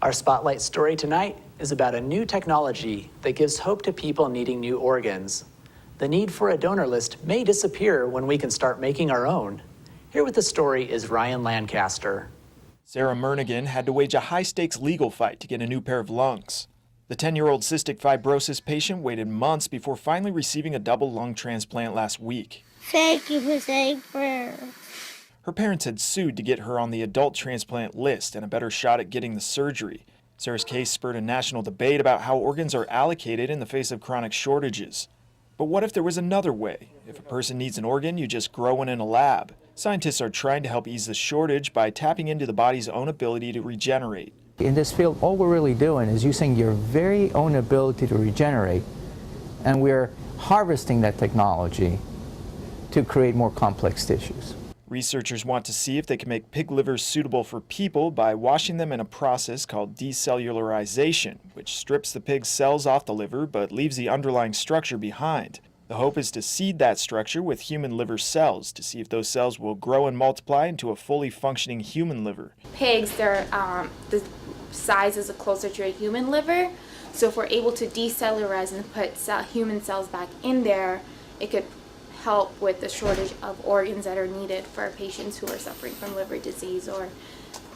Our spotlight story tonight is about a new technology that gives hope to people needing new organs. The need for a donor list may disappear when we can start making our own. Here with the story is Ryan Lancaster. Sarah Mernigan had to wage a high-stakes legal fight to get a new pair of lungs. The 10-year-old cystic fibrosis patient waited months before finally receiving a double lung transplant last week. Thank you for saying prayers. Her parents had sued to get her on the adult transplant list and a better shot at getting the surgery. Sarah's case spurred a national debate about how organs are allocated in the face of chronic shortages. But what if there was another way? If a person needs an organ, you just grow one in a lab. Scientists are trying to help ease the shortage by tapping into the body's own ability to regenerate. In this field, all we're really doing is using your very own ability to regenerate, and we're harvesting that technology to create more complex tissues. Researchers want to see if they can make pig livers suitable for people by washing them in a process called decellularization, which strips the pig's cells off the liver but leaves the underlying structure behind. The hope is to seed that structure with human liver cells to see if those cells will grow and multiply into a fully functioning human liver. Pigs, the size is closer to a human liver, so if we're able to decellularize and put human cells back in there, it could help with the shortage of organs that are needed for patients who are suffering from liver disease or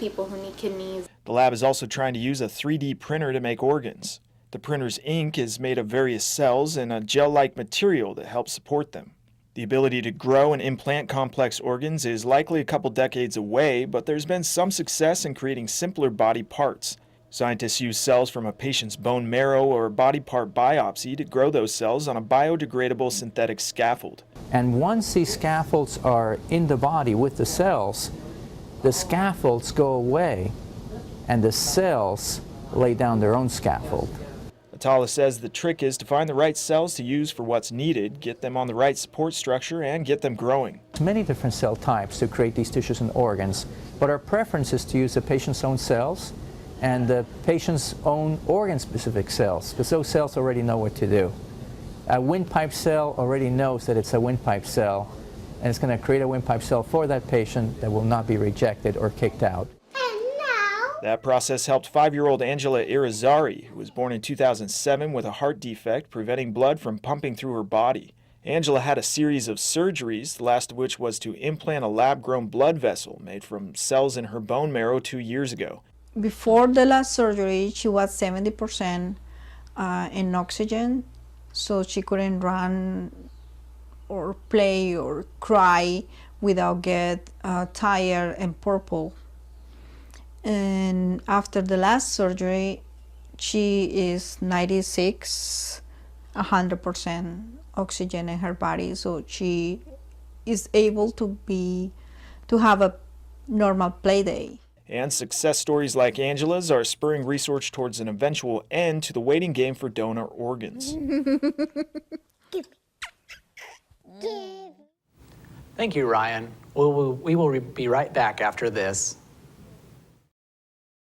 people who need kidneys. The lab is also trying to use a 3D printer to make organs. The printer's ink is made of various cells and a gel-like material that helps support them. The ability to grow and implant complex organs is likely a couple decades away, but there's been some success in creating simpler body parts. Scientists use cells from a patient's bone marrow or body part biopsy to grow those cells on a biodegradable synthetic scaffold. And once these scaffolds are in the body with the cells, the scaffolds go away and the cells lay down their own scaffold. Atala says the trick is to find the right cells to use for what's needed, get them on the right support structure, and get them growing. There's many different cell types to create these tissues and organs, but our preference is to use the patient's own cells and the patient's own organ-specific cells, because those cells already know what to do. A windpipe cell already knows that it's a windpipe cell, and it's going to create a windpipe cell for that patient that will not be rejected or kicked out. That process helped 5-year-old Angela Irizarry, who was born in 2007 with a heart defect preventing blood from pumping through her body. Angela had a series of surgeries, the last of which was to implant a lab-grown blood vessel made from cells in her bone marrow 2 years ago. Before the last surgery, she was 70% in oxygen, so she couldn't run or play or cry without get tired and purple. And after the last surgery, she is 96, 100% oxygen in her body, so she is able to have a normal play day. And success stories like Angela's are spurring research towards an eventual end to the waiting game for donor organs. Thank you, Ryan. We will be right back after this.